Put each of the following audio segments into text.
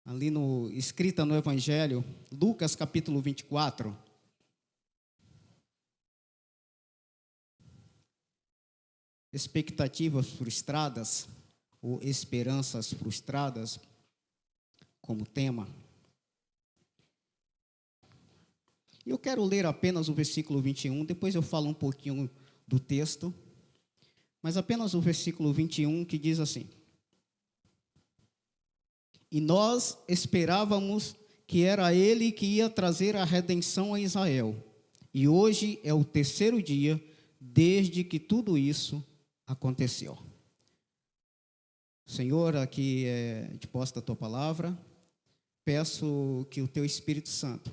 ali escrita no Evangelho, Lucas capítulo 24. Expectativas frustradas ou esperanças frustradas como tema. Eu quero ler apenas o versículo 21, depois eu falo um pouquinho do texto, mas apenas o versículo 21 que diz assim: E nós esperávamos que era ele que ia trazer a redenção a Israel, e hoje é o terceiro dia desde que tudo isso aconteceu. Senhor, aqui é disposta a tua palavra, peço que o teu Espírito Santo,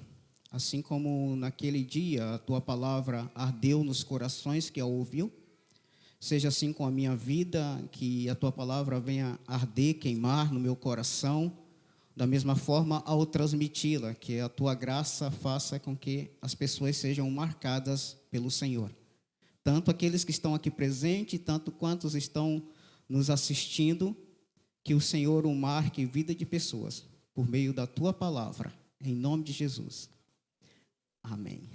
assim como naquele dia a tua palavra ardeu nos corações que a ouviu, seja assim com a minha vida, que a tua palavra venha arder, queimar no meu coração, da mesma forma ao transmiti-la, que a tua graça faça com que as pessoas sejam marcadas pelo Senhor. Tanto aqueles que estão aqui presentes, tanto quantos estão nos assistindo, que o Senhor o marque vida de pessoas, por meio da tua palavra, em nome de Jesus. Amém.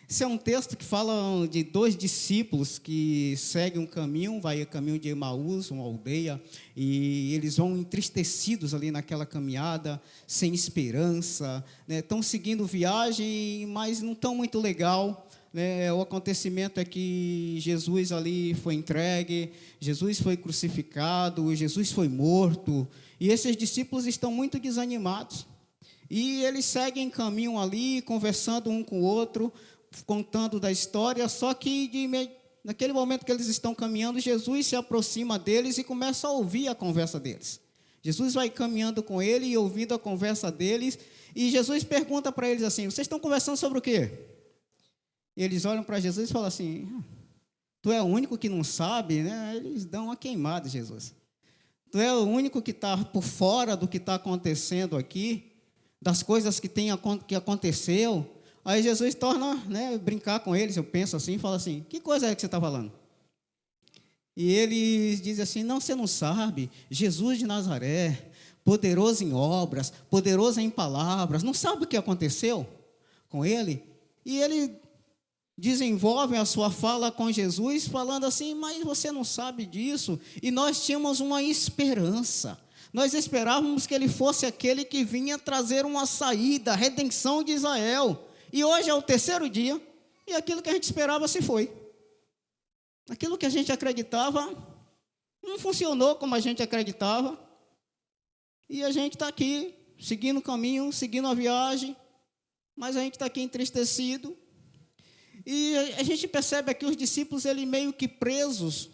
Esse é um texto que fala de dois discípulos que seguem um caminho, vai o caminho de Emaús, uma aldeia, e eles vão entristecidos ali naquela caminhada, sem esperança, né? Estão seguindo viagem, mas não estão muito legal, né? O acontecimento é que Jesus ali foi entregue, Jesus foi crucificado, Jesus foi morto, e esses discípulos estão muito desanimados. E eles seguem caminho ali, conversando um com o outro, contando da história, só que naquele momento que eles estão caminhando, Jesus se aproxima deles e começa a ouvir a conversa deles. Jesus vai caminhando com ele e ouvindo a conversa deles, e Jesus pergunta para eles assim: vocês estão conversando sobre o quê? E eles olham para Jesus e falam assim: tu é o único que não sabe, né? Eles dão uma queimada, Jesus. Tu é o único que está por fora do que está acontecendo aqui, das coisas que aconteceu. Aí Jesus torna, né, brincar com eles, eu penso assim, fala assim: que coisa é que você está falando? E eles dizem assim: não, você não sabe, Jesus de Nazaré, poderoso em obras, poderoso em palavras, não sabe o que aconteceu com ele? E ele desenvolve a sua fala com Jesus, falando assim: mas você não sabe disso, e nós tínhamos uma esperança. Nós esperávamos que ele fosse aquele que vinha trazer uma saída, a redenção de Israel. E hoje é o terceiro dia, e aquilo que a gente esperava se foi. Aquilo que a gente acreditava não funcionou como a gente acreditava. E a gente está aqui, seguindo o caminho, seguindo a viagem, mas a gente está aqui entristecido. E a gente percebe aqui os discípulos, eles meio que presos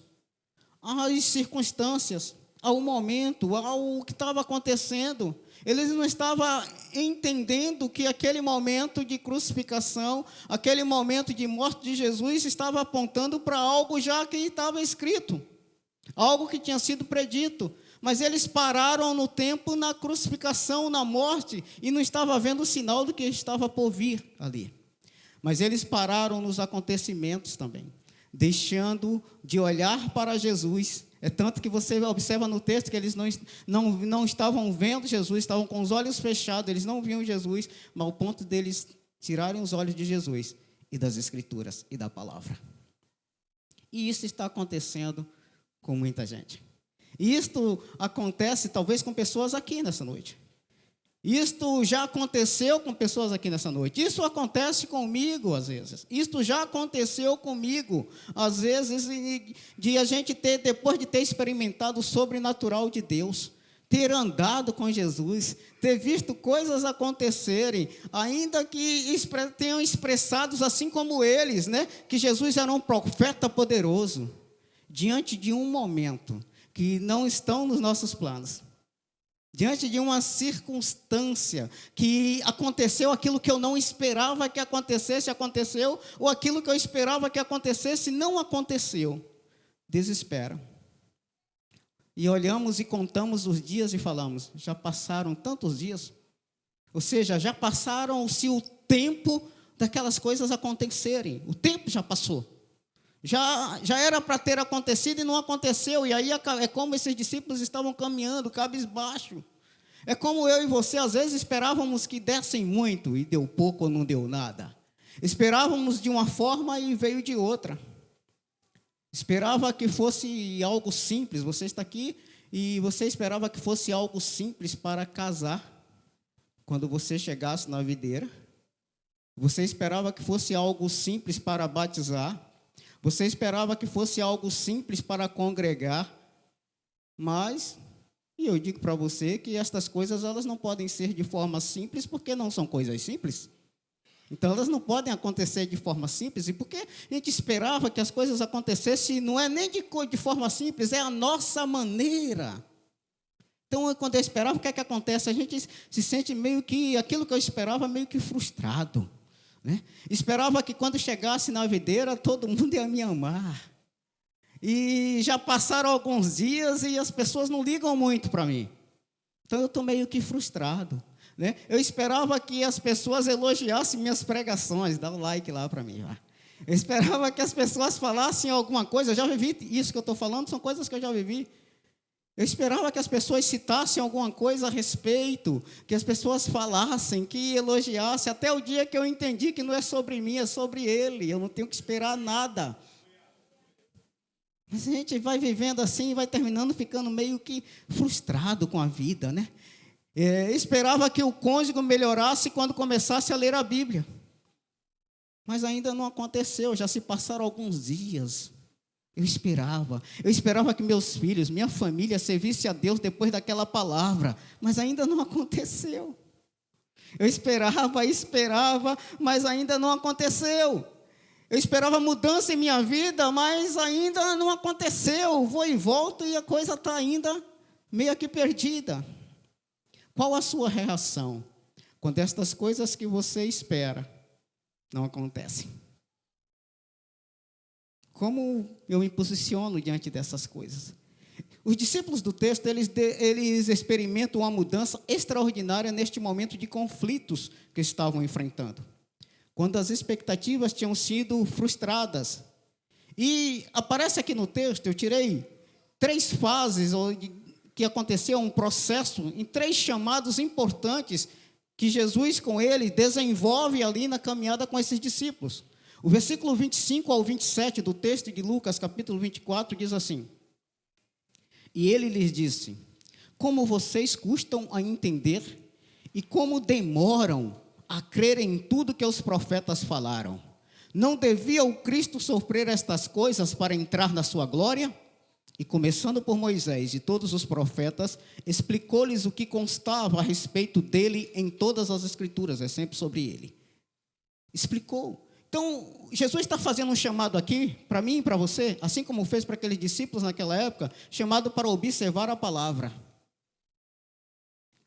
às circunstâncias, ao momento, ao que estava acontecendo. Eles não estavam entendendo que aquele momento de crucificação, aquele momento de morte de Jesus estava apontando para algo já que estava escrito, algo que tinha sido predito. Mas eles pararam no tempo, na crucificação, na morte, e não estavam vendo o sinal do que estava por vir ali. Mas eles pararam nos acontecimentos também, deixando de olhar para Jesus. É tanto que você observa no texto que eles não estavam vendo Jesus, estavam com os olhos fechados, eles não viam Jesus, mas ao ponto deles tirarem os olhos de Jesus e das Escrituras e da palavra. E isso está acontecendo com muita gente. E isto acontece talvez com pessoas aqui nessa noite. Isto já aconteceu com pessoas aqui nessa noite. Isso acontece comigo às vezes. Isto já aconteceu comigo às vezes, de a gente ter, depois de ter experimentado o sobrenatural de Deus, ter andado com Jesus, ter visto coisas acontecerem, ainda que tenham expressados assim como eles, né, que Jesus era um profeta poderoso, diante de um momento que não estão nos nossos planos. Diante de uma circunstância que aconteceu aquilo que eu não esperava que acontecesse, aconteceu, ou aquilo que eu esperava que acontecesse, não aconteceu. Desespero. E olhamos e contamos os dias e falamos: já passaram tantos dias? Ou seja, já passaram-se o tempo daquelas coisas acontecerem. O tempo já passou. Já era para ter acontecido e não aconteceu. E aí é como esses discípulos estavam caminhando, cabisbaixo. É como eu e você, às vezes, esperávamos que dessem muito e deu pouco ou não deu nada. Esperávamos de uma forma e veio de outra. Esperava que fosse algo simples. Você está aqui e você esperava que fosse algo simples para casar. Quando você chegasse na videira, você esperava que fosse algo simples para batizar. Você esperava que fosse algo simples para congregar. Mas, e eu digo para você que estas coisas elas não podem ser de forma simples, porque não são coisas simples. Então, elas não podem acontecer de forma simples, e porque a gente esperava que as coisas acontecessem, não é nem de forma simples, é a nossa maneira. Então, quando eu esperava, o que é que acontece? A gente se sente meio que, aquilo que eu esperava, meio que frustrado, né? Esperava que quando chegasse na videira, todo mundo ia me amar. E já passaram alguns dias e as pessoas não ligam muito para mim. Então, eu estou meio que frustrado, né? Eu esperava que as pessoas elogiassem minhas pregações. Dá um like lá para mim. Ó. Eu esperava que as pessoas falassem alguma coisa. Eu já vivi isso que eu estou falando, são coisas que eu já vivi. Eu esperava que as pessoas citassem alguma coisa a respeito, que as pessoas falassem, que elogiassem, até o dia que eu entendi que não é sobre mim, é sobre Ele. Eu não tenho que esperar nada. Mas a gente vai vivendo assim e vai terminando ficando meio que frustrado com a vida, né? Esperava que o cônjuge melhorasse quando começasse a ler a Bíblia. Mas ainda não aconteceu, já se passaram alguns dias. Eu esperava que meus filhos, minha família servisse a Deus depois daquela palavra, mas ainda não aconteceu. Eu esperava, mas ainda não aconteceu. Eu esperava mudança em minha vida, mas ainda não aconteceu. Vou e volto e a coisa está ainda meio que perdida. Qual a sua reação quando estas coisas que você espera não acontecem? Como eu me posiciono diante dessas coisas? Os discípulos do texto, eles experimentam uma mudança extraordinária neste momento de conflitos que estavam enfrentando. Quando as expectativas tinham sido frustradas. E aparece aqui no texto, eu tirei 3 fases que aconteceu um processo em 3 chamados importantes que Jesus com ele desenvolve ali na caminhada com esses discípulos. O versículo 25 ao 27 do texto de Lucas, capítulo 24, diz assim: E ele lhes disse: Como vocês custam a entender e como demoram a crer em tudo que os profetas falaram. Não devia o Cristo sofrer estas coisas para entrar na sua glória? E começando por Moisés e todos os profetas, explicou-lhes o que constava a respeito dele em todas as Escrituras, é sempre sobre ele. Explicou. Então, Jesus está fazendo um chamado aqui, para mim e para você, assim como fez para aqueles discípulos naquela época, chamado para observar a palavra.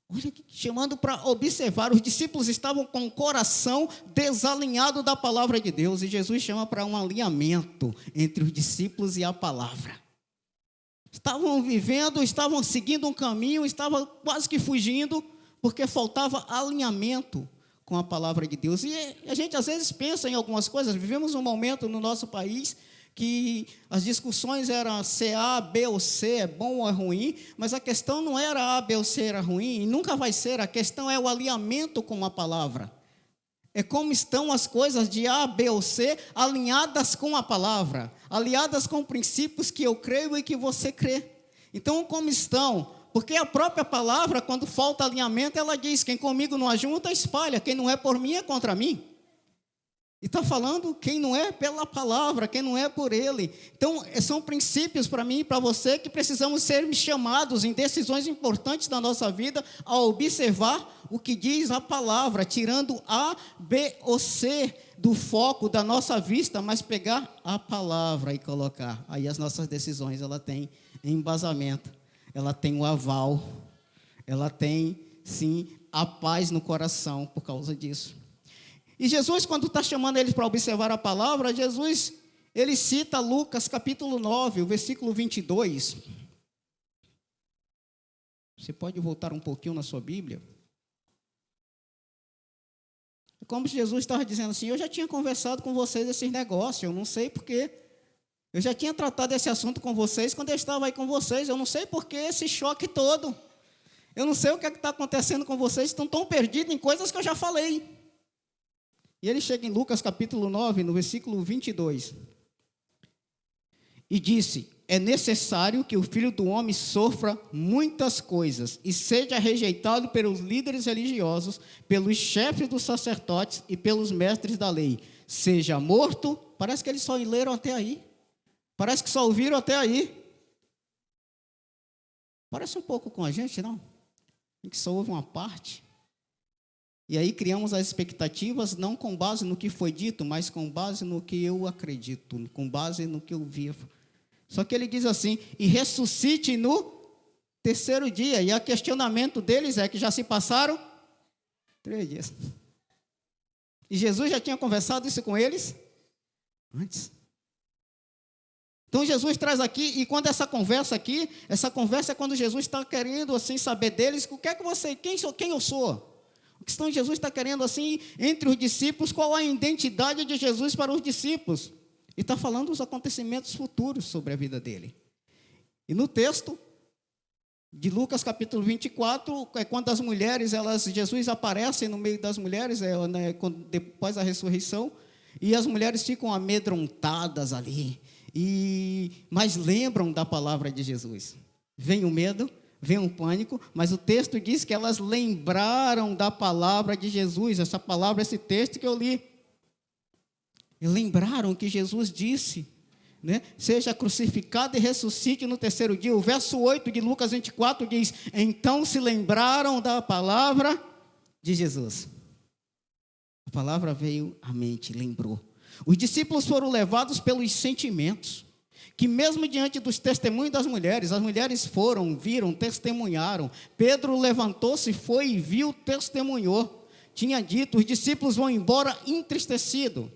Olha aqui, chamando para observar. Os discípulos estavam com o coração desalinhado da palavra de Deus, e Jesus chama para um alinhamento entre os discípulos e a palavra. Estavam vivendo, estavam seguindo um caminho, estavam quase que fugindo, porque faltava alinhamento com a palavra de Deus. E a gente às vezes pensa em algumas coisas. Vivemos um momento no nosso país que as discussões eram se é A, B ou C, é bom ou é ruim, mas a questão não era A, B ou C era ruim, e nunca vai ser. A questão é o alinhamento com a palavra. É como estão as coisas de A, B ou C alinhadas com a palavra, alinhadas com princípios que eu creio e que você crê. Então, como estão? Porque a própria palavra, quando falta alinhamento, ela diz: quem comigo não ajunta, espalha. Quem não é por mim, é contra mim. E está falando quem não é pela palavra, quem não é por ele. Então, são princípios para mim e para você que precisamos ser chamados em decisões importantes da nossa vida a observar o que diz a palavra, tirando A, B ou C do foco da nossa vista, mas pegar a palavra e colocar. Aí as nossas decisões, ela tem embasamento, ela tem o aval, ela tem, sim, a paz no coração por causa disso. E Jesus, quando está chamando eles para observar a palavra, Jesus, ele cita Lucas capítulo 9, o versículo 22. Você pode voltar um pouquinho na sua Bíblia? É como se Jesus estava dizendo assim: eu já tinha conversado com vocês esses negócios, eu não sei porquê. Eu já tinha tratado esse assunto com vocês quando eu estava aí com vocês, eu não sei porquê esse choque todo. Eu não sei o que está acontecendo com vocês, estão tão perdidos em coisas que eu já falei. E ele chega em Lucas capítulo 9, no versículo 22. E disse: é necessário que o Filho do Homem sofra muitas coisas e seja rejeitado pelos líderes religiosos, pelos chefes dos sacerdotes e pelos mestres da lei. Seja morto. Parece que eles só leram até aí. Parece que só ouviram até aí. Parece um pouco com a gente, não? A gente só ouve uma parte. E aí criamos as expectativas não com base no que foi dito, mas com base no que eu acredito, com base no que eu vivo. Só que ele diz assim: e ressuscite no terceiro dia. E o questionamento deles é que já se passaram 3 dias. E Jesus já tinha conversado isso com eles antes. Então Jesus traz aqui, e quando essa conversa é quando Jesus está querendo assim saber deles, o que é que você, quem eu sou? A questão de Jesus está querendo assim, entre os discípulos, qual a identidade de Jesus para os discípulos? E está falando dos acontecimentos futuros sobre a vida dele. E no texto de Lucas capítulo 24, é quando as mulheres, Jesus aparece no meio das mulheres, depois da ressurreição, e as mulheres ficam amedrontadas ali, mas lembram da palavra de Jesus. Vem o medo, vem o pânico, mas o texto diz que elas lembraram da palavra de Jesus, essa palavra, esse texto que eu li. E lembraram que Jesus disse, né, seja crucificado e ressuscite no terceiro dia. O verso 8 de Lucas 24 diz: então se lembraram da palavra de Jesus. A palavra veio à mente, lembrou. Os discípulos foram levados pelos sentimentos, que mesmo diante dos testemunhos das mulheres, as mulheres foram, viram, testemunharam. Pedro levantou-se, foi e viu, testemunhou. Tinha dito: os discípulos vão embora entristecidos.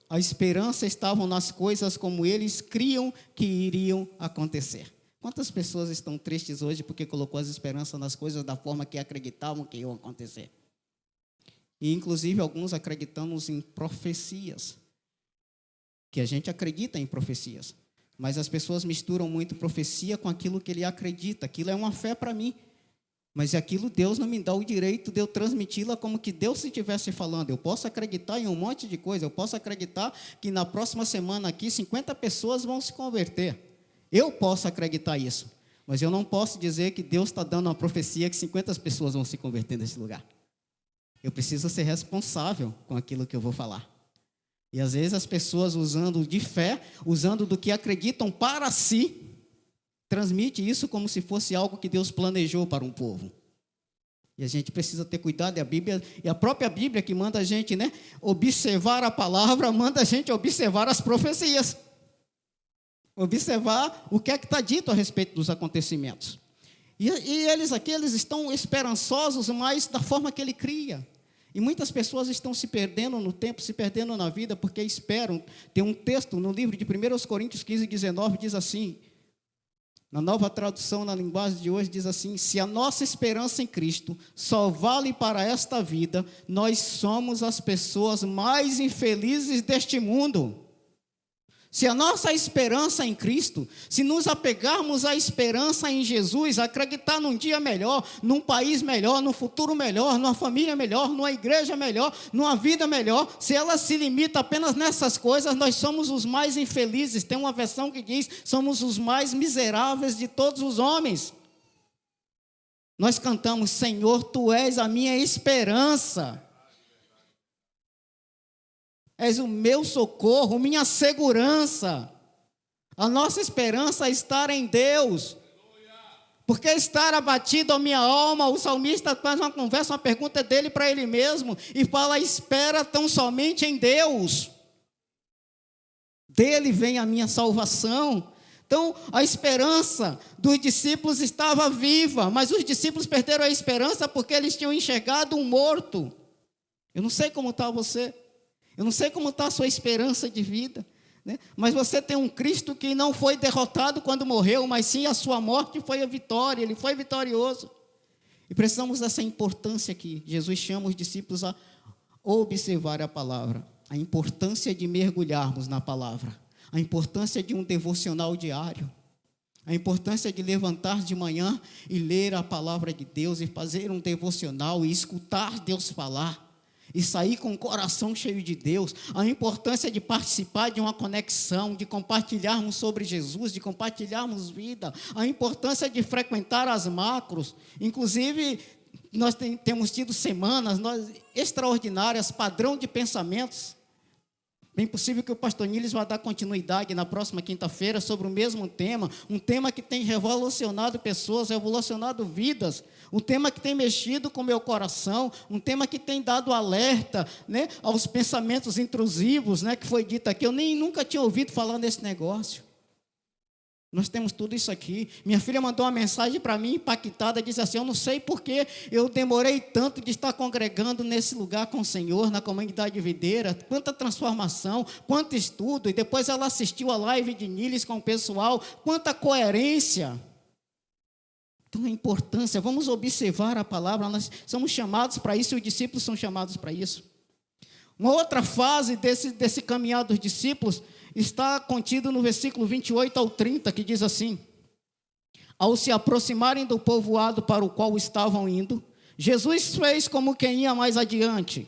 A esperança estava nas coisas como eles criam que iriam acontecer. Quantas pessoas estão tristes hoje porque colocou as esperanças nas coisas da forma que acreditavam que iam acontecer? E inclusive alguns acreditamos em profecias, que a gente acredita em profecias, mas as pessoas misturam muito profecia com aquilo que ele acredita. Aquilo é uma fé para mim, mas aquilo Deus não me dá o direito de eu transmiti-la como que Deus se estivesse falando. Eu posso acreditar em um monte de coisa, eu posso acreditar que na próxima semana aqui 50 pessoas vão se converter. Eu posso acreditar isso, mas eu não posso dizer que Deus está dando uma profecia que 50 pessoas vão se converter nesse lugar. Eu preciso ser responsável com aquilo que eu vou falar. E às vezes as pessoas usando de fé, usando do que acreditam para si, transmite isso como se fosse algo que Deus planejou para um povo. E a gente precisa ter cuidado, e a Bíblia, e a própria Bíblia que manda a gente, né, observar a palavra, manda a gente observar as profecias. Observar o que é que está dito a respeito dos acontecimentos. E eles aqui, eles estão esperançosos, mas da forma que ele cria. E muitas pessoas estão se perdendo no tempo, se perdendo na vida, porque esperam. Tem um texto no livro de 1 Coríntios 15, 19, diz assim, na nova tradução, na linguagem de hoje, diz assim: se a nossa esperança em Cristo só vale para esta vida, nós somos as pessoas mais infelizes deste mundo. Se a nossa esperança em Cristo, se nos apegarmos à esperança em Jesus, acreditar num dia melhor, num país melhor, num futuro melhor, numa família melhor, numa igreja melhor, numa vida melhor, se ela se limita apenas nessas coisas, nós somos os mais infelizes. Tem uma versão que diz: somos os mais miseráveis de todos os homens. Nós cantamos: Senhor, Tu és a minha esperança. És o meu socorro, minha segurança. A nossa esperança é estar em Deus. Porque estar abatido a minha alma, o salmista faz uma conversa, uma pergunta dele para ele mesmo, e fala: espera tão somente em Deus. Dele vem a minha salvação. Então, a esperança dos discípulos estava viva, mas os discípulos perderam a esperança porque eles tinham enxergado um morto. Eu não sei como está você. Eu não sei como está a sua esperança de vida, né? Mas você tem um Cristo que não foi derrotado quando morreu, mas sim a sua morte foi a vitória, Ele foi vitorioso. E precisamos dessa importância aqui. Jesus chama os discípulos a observar a palavra, a importância de mergulharmos na palavra, a importância de um devocional diário. A importância de levantar de manhã e ler a palavra de Deus, e fazer um devocional, e escutar Deus falar, e sair com o coração cheio de Deus. A importância de participar de uma conexão, de compartilharmos sobre Jesus, de compartilharmos vida. A importância de frequentar as macros. Inclusive, nós temos tido semanas extraordinárias, padrão de pensamentos. Bem possível que o pastor Niles vá dar continuidade na próxima quinta-feira sobre o mesmo tema, um tema que tem revolucionado pessoas, revolucionado vidas, um tema que tem mexido com o meu coração, um tema que tem dado alerta, né, aos pensamentos intrusivos, né, que foi dito aqui. Eu nunca tinha ouvido falar nesse negócio. Nós temos tudo isso aqui. Minha filha mandou uma mensagem para mim, impactada, disse assim: eu não sei porque eu demorei tanto de estar congregando nesse lugar com o Senhor, na comunidade videira, quanta transformação, quanto estudo, e depois ela assistiu a live de Niles com o pessoal, quanta coerência. Então, a importância, vamos observar a palavra, nós somos chamados para isso, e os discípulos são chamados para isso. Uma outra fase desse caminhar dos discípulos está contido no versículo 28 ao 30, que diz assim: ao se aproximarem do povoado para o qual estavam indo, Jesus fez como quem ia mais adiante,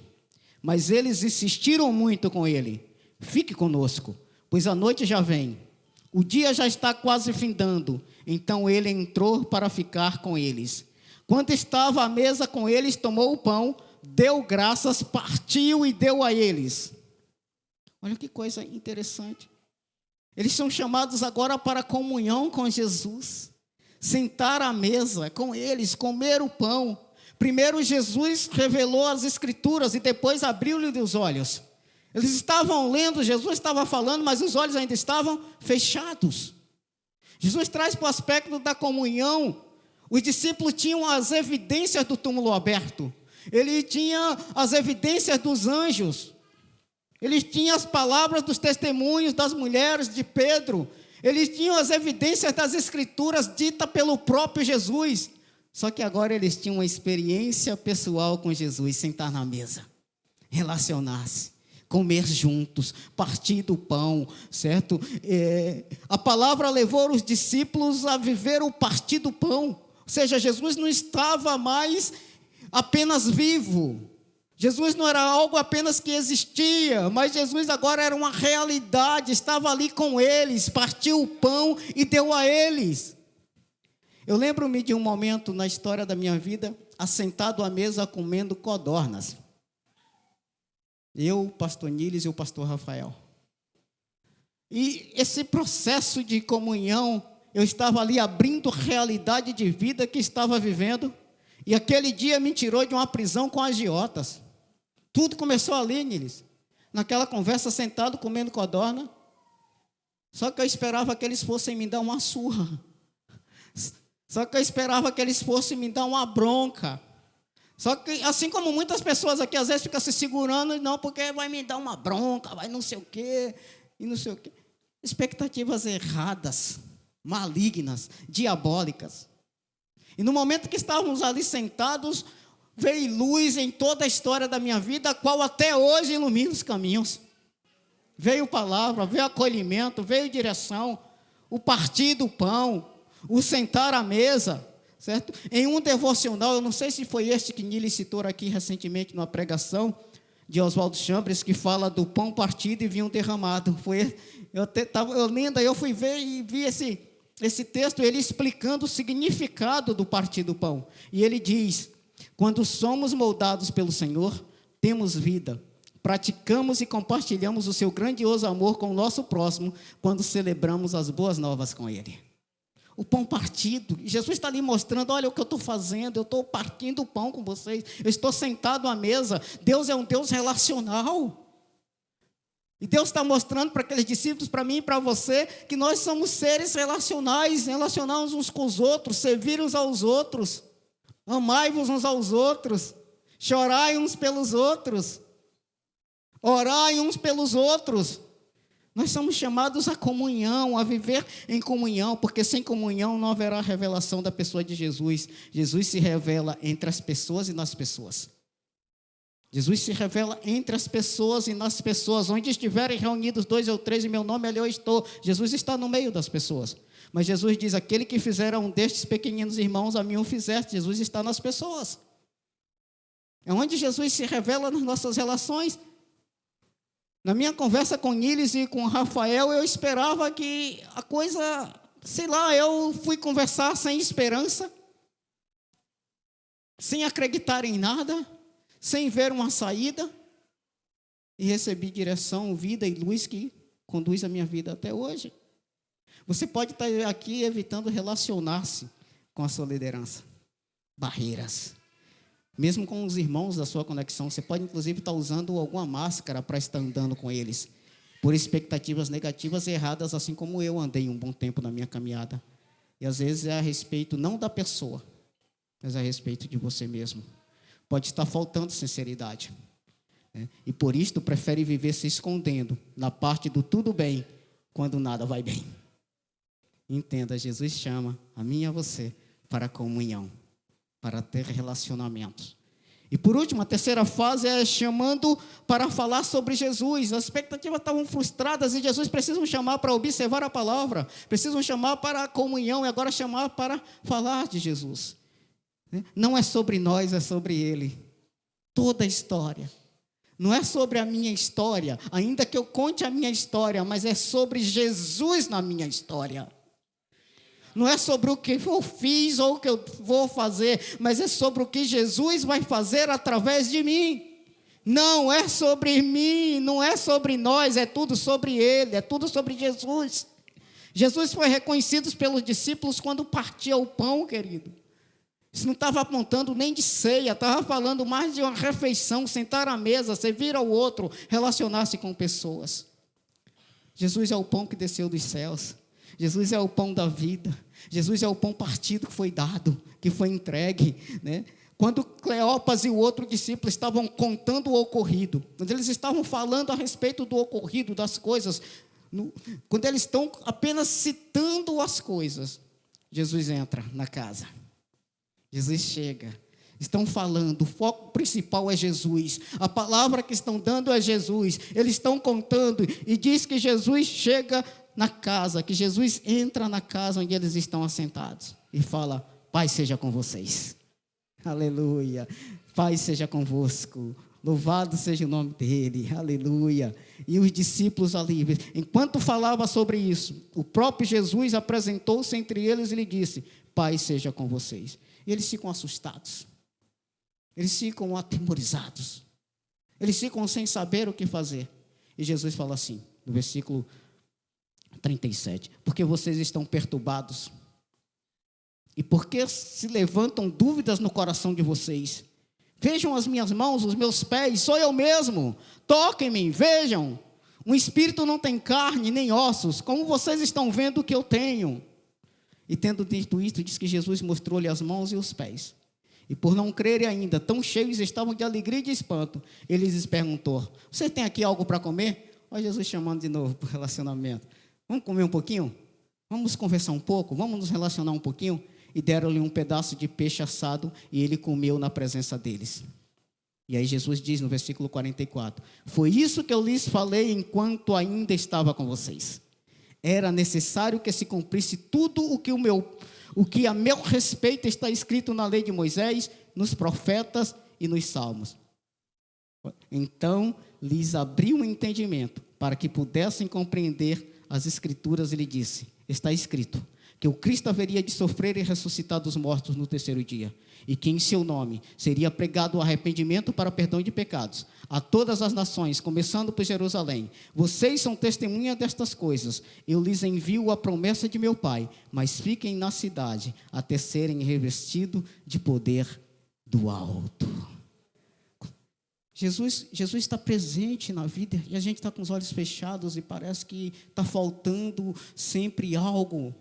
mas eles insistiram muito com ele: fique conosco, pois a noite já vem, o dia já está quase findando. Então ele entrou para ficar com eles. Quando estava à mesa com eles, tomou o pão, deu graças, partiu e deu a eles. Olha que coisa interessante. Eles são chamados agora para a comunhão com Jesus. Sentar à mesa com eles, comer o pão. Primeiro Jesus revelou as Escrituras e depois abriu-lhe os olhos. Eles estavam lendo, Jesus estava falando, mas os olhos ainda estavam fechados. Jesus traz para o aspecto da comunhão. Os discípulos tinham as evidências do túmulo aberto. Ele tinha as evidências dos anjos. Eles tinham as palavras dos testemunhos das mulheres de Pedro. Eles tinham as evidências das Escrituras ditas pelo próprio Jesus. Só que agora eles tinham uma experiência pessoal com Jesus, sentar na mesa, relacionar-se, comer juntos, partir do pão, certo? A palavra levou os discípulos a viver o partir do pão. Ou seja, Jesus não estava mais apenas vivo. Jesus não era algo apenas que existia, mas Jesus agora era uma realidade, estava ali com eles, partiu o pão e deu a eles. Eu lembro-me de um momento na história da minha vida, assentado à mesa comendo codornas. Eu, o pastor Niles e o pastor Rafael. E esse processo de comunhão, eu estava ali abrindo realidade de vida que estava vivendo, e aquele dia me tirou de uma prisão com agiotas. Tudo começou ali, Niles, naquela conversa, sentado, comendo codorna. Só que eu esperava que eles fossem me dar uma surra. Só que eu esperava que eles fossem me dar uma bronca. Só que, assim como muitas pessoas aqui, às vezes ficam se segurando, não, porque vai me dar uma bronca, vai não sei o quê, e não sei o quê. Expectativas erradas, malignas, diabólicas. E no momento que estávamos ali sentados, veio luz em toda a história da minha vida, a qual até hoje ilumina os caminhos. Veio palavra, veio acolhimento, veio direção, o partir do pão, o sentar à mesa, certo? Em um devocional, eu não sei se foi este que Nili citou aqui recentemente numa pregação de Oswaldo Chambres, que fala do pão partido e vinho derramado. Eu lendo, aí eu fui ver e vi esse texto, ele explicando o significado do partir do pão. E ele diz: quando somos moldados pelo Senhor, temos vida, praticamos e compartilhamos o seu grandioso amor com o nosso próximo, quando celebramos as boas novas com ele. O pão partido, Jesus está ali mostrando: olha o que eu estou fazendo, eu estou partindo o pão com vocês, eu estou sentado à mesa. Deus é um Deus relacional. E Deus está mostrando para aqueles discípulos, para mim e para você, que nós somos seres relacionais, relacionados uns com os outros, servir uns aos outros, amai-vos uns aos outros, chorai uns pelos outros, orai uns pelos outros. Nós somos chamados à comunhão, a viver em comunhão, porque sem comunhão não haverá revelação da pessoa de Jesus. Jesus se revela entre as pessoas e nas pessoas. Jesus se revela entre as pessoas e nas pessoas. Onde estiverem reunidos 2 ou 3 em meu nome, ali eu estou. Jesus está no meio das pessoas. Mas Jesus diz, aquele que fizer a um destes pequeninos irmãos, a mim o fizeste. Jesus está nas pessoas. É onde Jesus se revela nas nossas relações. Na minha conversa com Niles e com Rafael, eu esperava que a coisa, sei lá, eu fui conversar sem esperança, sem acreditar em nada, sem ver uma saída, e recebi direção, vida e luz que conduz a minha vida até hoje. Você pode estar aqui evitando relacionar-se com a sua liderança. Barreiras. Mesmo com os irmãos da sua conexão, você pode inclusive estar usando alguma máscara para estar andando com eles, por expectativas negativas e erradas, assim como eu andei um bom tempo na minha caminhada. E às vezes é a respeito não da pessoa, mas a respeito de você mesmo. Pode estar faltando sinceridade, né? E por isto prefere viver se escondendo na parte do tudo bem, quando nada vai bem. Entenda, Jesus chama a mim e a você para a comunhão, para ter relacionamentos. E por último, a terceira fase é chamando para falar sobre Jesus. As expectativas estavam frustradas e Jesus precisa chamar para observar a palavra, precisam chamar para a comunhão e agora chamar para falar de Jesus. Não é sobre nós, é sobre Ele. Toda a história. Não é sobre a minha história, ainda que eu conte a minha história, mas é sobre Jesus na minha história. Não é sobre o que eu fiz ou o que eu vou fazer, mas é sobre o que Jesus vai fazer através de mim. Não é sobre mim, não é sobre nós, é tudo sobre Ele, é tudo sobre Jesus. Jesus foi reconhecido pelos discípulos quando partia o pão, querido. Isso não estava apontando nem de ceia, estava falando mais de uma refeição, sentar à mesa, servir ao outro, relacionar-se com pessoas. Jesus é o pão que desceu dos céus. Jesus é o pão da vida. Jesus é o pão partido que foi dado, que foi entregue, né? Quando Cleopas e o outro discípulo estavam contando o ocorrido, quando eles estavam falando a respeito do ocorrido, das coisas, quando eles estão apenas citando as coisas, Jesus entra na casa. Jesus chega. Estão falando, o foco principal é Jesus. A palavra que estão dando é Jesus. Eles estão contando e diz que Jesus chega na casa, que Jesus entra na casa onde eles estão assentados e fala, paz seja com vocês. Aleluia. Paz seja convosco. Louvado seja o nome dele. Aleluia. E os discípulos ali, enquanto falava sobre isso, o próprio Jesus apresentou-se entre eles e lhe disse, paz seja com vocês. E eles ficam assustados. Eles ficam atemorizados. Eles ficam sem saber o que fazer. E Jesus fala assim, no versículo 37, porque vocês estão perturbados e porque se levantam dúvidas no coração de vocês. Vejam as minhas mãos, os meus pés, sou eu mesmo, toquem-me, vejam, um espírito não tem carne nem ossos, como vocês estão vendo que eu tenho. E tendo dito isto, diz que Jesus mostrou-lhe as mãos e os pés. E por não crerem ainda, tão cheios estavam de alegria e de espanto, ele lhes perguntou, você tem aqui algo para comer? Olha Jesus chamando de novo para o relacionamento. Vamos comer um pouquinho? Vamos conversar um pouco? Vamos nos relacionar um pouquinho? E deram-lhe um pedaço de peixe assado e ele comeu na presença deles. E aí Jesus diz no versículo 44, foi isso que eu lhes falei enquanto ainda estava com vocês. Era necessário que se cumprisse tudo o que a meu respeito está escrito na lei de Moisés, nos profetas e nos salmos. Então lhes abriu um entendimento para que pudessem compreender as Escrituras, ele disse, está escrito, que o Cristo haveria de sofrer e ressuscitar dos mortos no terceiro dia, e que em seu nome seria pregado o arrependimento para perdão de pecados, a todas as nações, começando por Jerusalém. Vocês são testemunha destas coisas, eu lhes envio a promessa de meu Pai, mas fiquem na cidade, até serem revestidos de poder do alto. Jesus está presente na vida e a gente está com os olhos fechados e parece que está faltando sempre algo.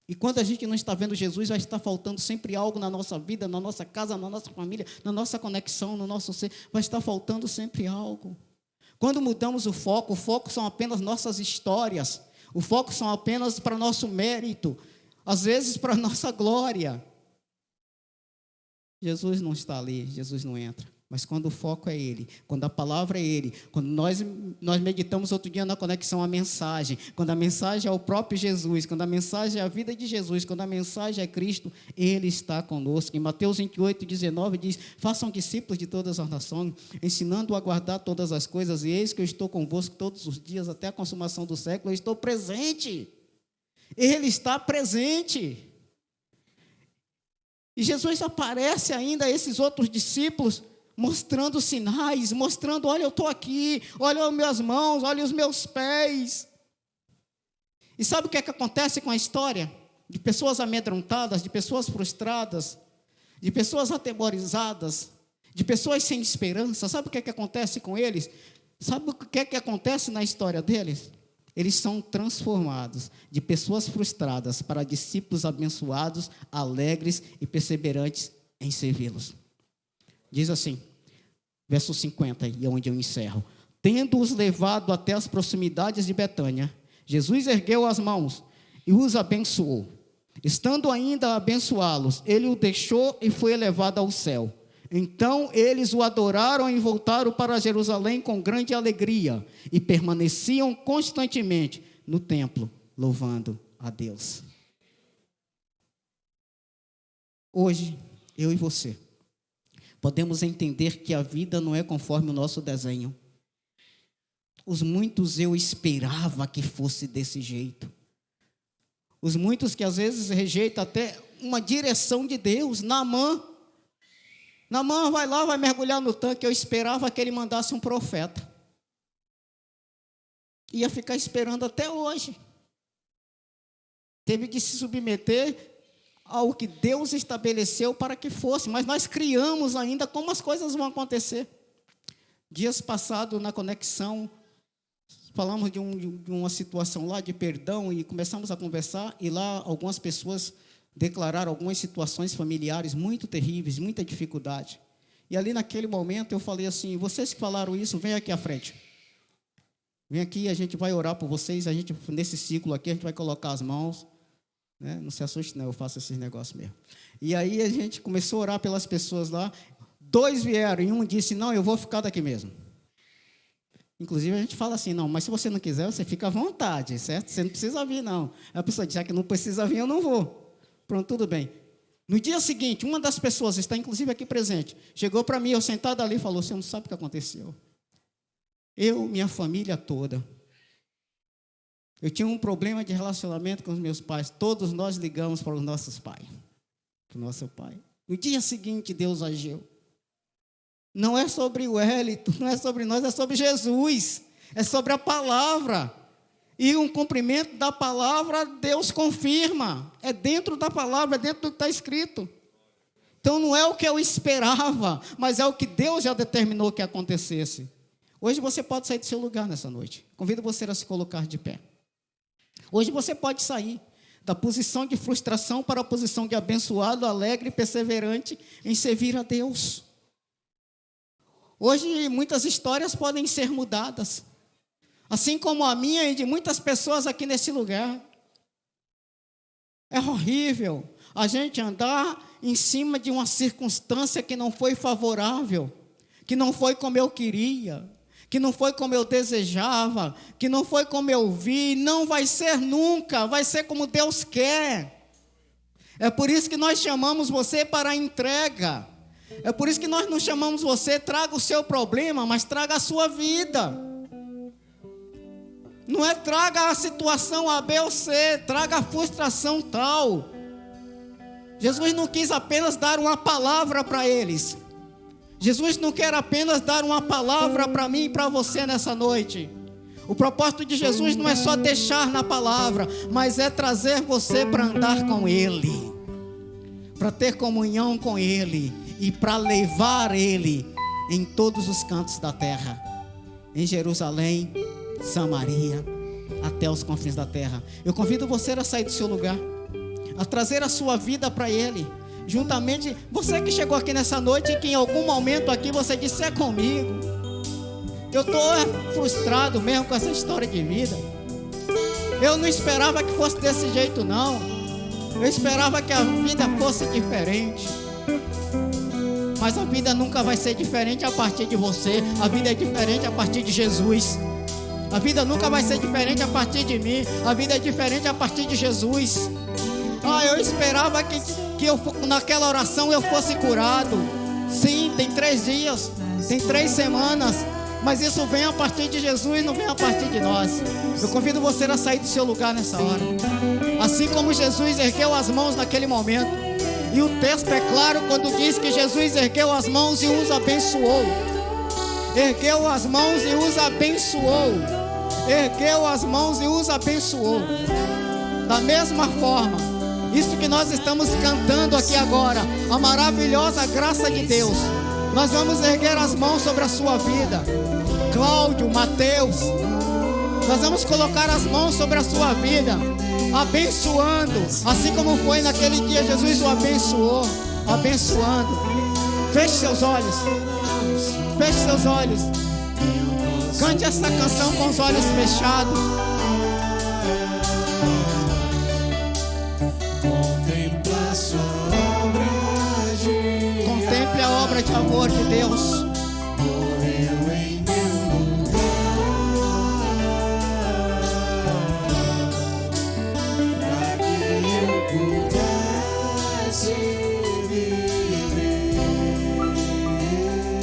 E quando a gente não está vendo Jesus, vai estar faltando sempre algo na nossa vida, na nossa casa, na nossa família, na nossa conexão, no nosso ser, vai estar faltando sempre algo. Quando mudamos o foco são apenas nossas histórias, o foco são apenas para nosso mérito, às vezes para nossa glória. Jesus não está ali, Jesus não entra. Mas quando o foco é Ele, quando a palavra é Ele, quando nós meditamos outro dia na conexão à mensagem, quando a mensagem é o próprio Jesus, quando a mensagem é a vida de Jesus, quando a mensagem é Cristo, Ele está conosco. Em Mateus 28, 19 diz: façam discípulos de todas as nações, ensinando a guardar todas as coisas, e eis que eu estou convosco todos os dias, até a consumação do século. Eu estou presente. Ele está presente. E Jesus aparece ainda a esses outros discípulos, mostrando sinais, mostrando: olha, eu estou aqui, olha as minhas mãos, olha os meus pés. E sabe o que é que acontece com a história? De pessoas amedrontadas, de pessoas frustradas, de pessoas atemorizadas, de pessoas sem esperança. Sabe o que é que acontece com eles? Sabe o que é que acontece na história deles? Eles são transformados de pessoas frustradas para discípulos abençoados, alegres e perseverantes em servi-los. Diz assim, verso 50, e é onde eu encerro: tendo-os levado até as proximidades de Betânia, Jesus ergueu as mãos e os abençoou. Estando ainda a abençoá-los, ele o deixou e foi elevado ao céu. Então eles o adoraram e voltaram para Jerusalém com grande alegria, e permaneciam constantemente no templo, louvando a Deus. Hoje, eu e você podemos entender que a vida não é conforme o nosso desenho. Os muitos eu esperava que fosse desse jeito. Os muitos que às vezes rejeitam até uma direção de Deus. Naamã vai lá, vai mergulhar no tanque. Eu esperava que ele mandasse um profeta. Ia ficar esperando até hoje. Teve que se submeter ao que Deus estabeleceu para que fosse, mas nós criamos ainda como as coisas vão acontecer. Dias passados, na conexão, falamos de uma situação lá de perdão e começamos a conversar, e lá algumas pessoas declararam algumas situações familiares muito terríveis, muita dificuldade. E ali naquele momento eu falei assim: vocês que falaram isso, vem aqui à frente. Vem aqui, a gente vai orar por vocês, nesse ciclo aqui, a gente vai colocar as mãos. Não se assuste, não, eu faço esses negócios mesmo. E aí a gente começou a orar pelas pessoas lá. 2 vieram e um disse: não, eu vou ficar daqui mesmo. Inclusive a gente fala assim: não, mas se você não quiser, você fica à vontade, certo? Você não precisa vir, não. A pessoa diz: já que não precisa vir, eu não vou. Pronto, tudo bem. No dia seguinte, uma das pessoas, está inclusive aqui presente, chegou para mim, eu sentado ali, e falou: você não sabe o que aconteceu. Eu, minha família toda, eu tinha um problema de relacionamento com os meus pais. Todos nós ligamos para os nossos pais. Para o nosso pai. No dia seguinte, Deus agiu. Não é sobre o Wellington, não é sobre nós, é sobre Jesus. É sobre a palavra. E um cumprimento da palavra, Deus confirma. É dentro da palavra, é dentro do que está escrito. Então não é o que eu esperava, mas é o que Deus já determinou que acontecesse. Hoje você pode sair do seu lugar nessa noite. Convido você a se colocar de pé. Hoje você pode sair da posição de frustração para a posição de abençoado, alegre e perseverante em servir a Deus. Hoje muitas histórias podem ser mudadas, assim como a minha e de muitas pessoas aqui nesse lugar. É horrível a gente andar em cima de uma circunstância que não foi favorável, que não foi como eu queria, que não foi como eu desejava, que não foi como eu vi, não vai ser nunca, vai ser como Deus quer. É por isso que nós chamamos você para a entrega. É por isso que nós não chamamos você: traga o seu problema, mas traga a sua vida. Não é traga a situação A, B ou C, traga a frustração tal. Jesus não quis apenas dar uma palavra para eles. Jesus não quer apenas dar uma palavra para mim e para você nessa noite. O propósito de Jesus não é só deixar na palavra, mas é trazer você para andar com Ele, para ter comunhão com Ele e para levar Ele em todos os cantos da terra, em Jerusalém, Samaria, até os confins da terra. Eu convido você a sair do seu lugar, a trazer a sua vida para Ele. Juntamente, você que chegou aqui nessa noite e que em algum momento aqui você disse: é comigo, eu estou frustrado mesmo com essa história de vida, eu não esperava que fosse desse jeito não, eu esperava que a vida fosse diferente, Mas a vida nunca vai ser diferente a partir de você. A vida é diferente a partir de Jesus. A vida nunca vai ser diferente a partir de mim. A vida é diferente a partir de Jesus. Eu esperava que naquela oração eu fosse curado. Sim, tem 3 dias, tem 3 semanas. Mas isso vem a partir de Jesus, não vem a partir de nós. Eu convido você a sair do seu lugar nessa hora. Assim como Jesus ergueu as mãos naquele momento. E o texto é claro quando diz que Jesus ergueu as mãos e os abençoou. Ergueu as mãos e os abençoou. Ergueu as mãos e os abençoou. Da mesma forma, isso que nós estamos cantando aqui agora, a maravilhosa graça de Deus, nós vamos erguer as mãos sobre a sua vida. Cláudio, Mateus, nós vamos colocar as mãos sobre a sua vida, abençoando, assim como foi naquele dia, Jesus o abençoou, abençoando. Feche seus olhos, feche seus olhos, cante essa canção com os olhos fechados. Contemple a obra de amor de Deus.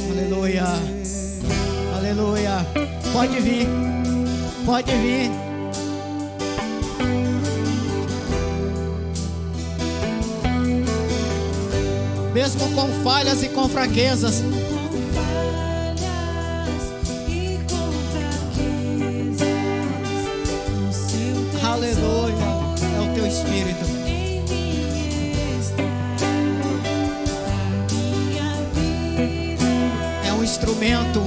Aleluia, aleluia. Pode vir, pode vir. Mesmo com falhas e com fraquezas. Aleluia. É o teu Espírito. É um instrumento.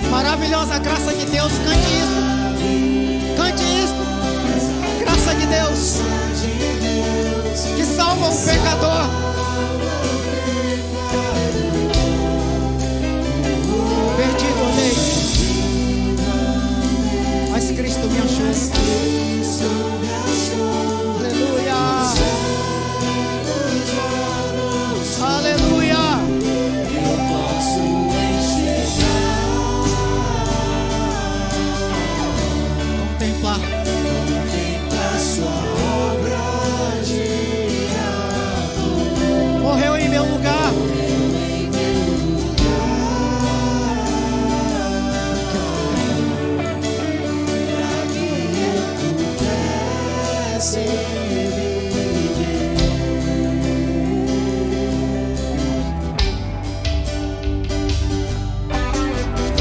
Maravilhosa graça de Deus, cante isso, cante isso. Graça de Deus que salva um pecador. Perdido andei, mas Cristo me achou. Aleluia, aleluia. Morreu em meu lugar.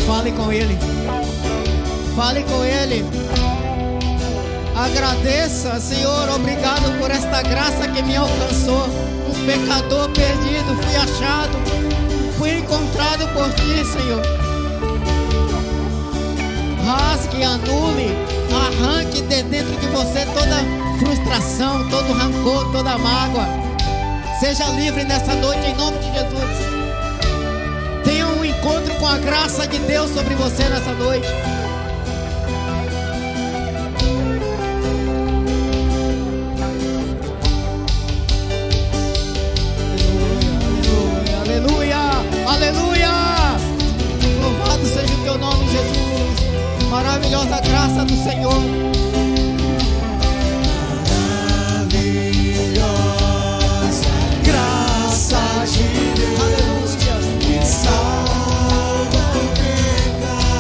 Fale com Ele. Fale com Ele. Agradeça, Senhor, obrigado por esta graça que me alcançou. Um pecador perdido, fui achado, fui encontrado por Ti, Senhor. Rasgue, anule, arranque de dentro de você toda frustração, todo rancor, toda mágoa. Seja livre nessa noite em nome de Jesus. Tenha um encontro com a graça de Deus sobre você nessa noite. Aleluia, louvado seja o teu nome, Jesus. Maravilhosa graça do Senhor. Maravilhosa graça de Deus, aleluia, que salva o pecador.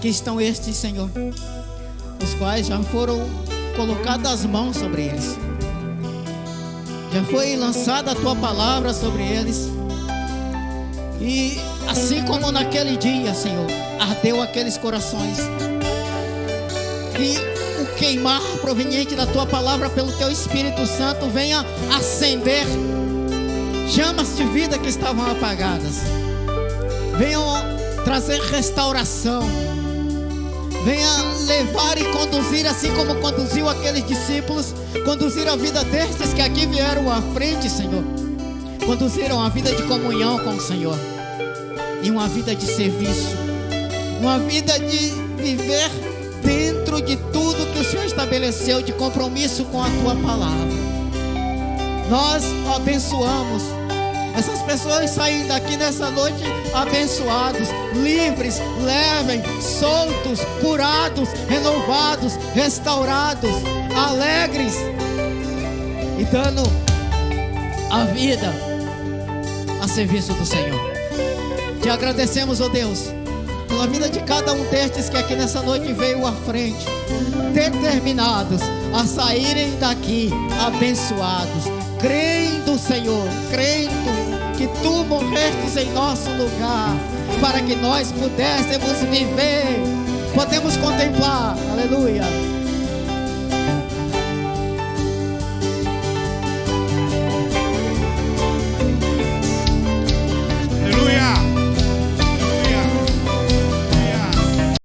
aqui estão estes, Senhor, os quais já foram colocadas as mãos sobre eles. Já foi lançada a tua palavra sobre eles. E assim como naquele dia, Senhor, ardeu aqueles corações, que o queimar proveniente da tua palavra pelo teu Espírito Santo venha acender chamas de vida que estavam apagadas, venham trazer restauração, venha levar e conduzir, assim como conduziu aqueles discípulos, conduzir a vida destes que aqui vieram à frente, Senhor. Conduziram a vida de comunhão com o Senhor, e uma vida de serviço, uma vida de viver dentro de tudo que o Senhor estabeleceu, de compromisso com a tua palavra. Nós abençoamos essas pessoas, saem daqui nessa noite abençoados, livres, leves, soltos, curados, renovados, restaurados, alegres e dando a vida a serviço do Senhor. Te agradecemos, ó Deus, pela vida de cada um destes que aqui nessa noite veio à frente, determinados a saírem daqui abençoados, crendo, Senhor, crendo que tu morrestes em nosso lugar, para que nós pudéssemos viver. Podemos contemplar, aleluia,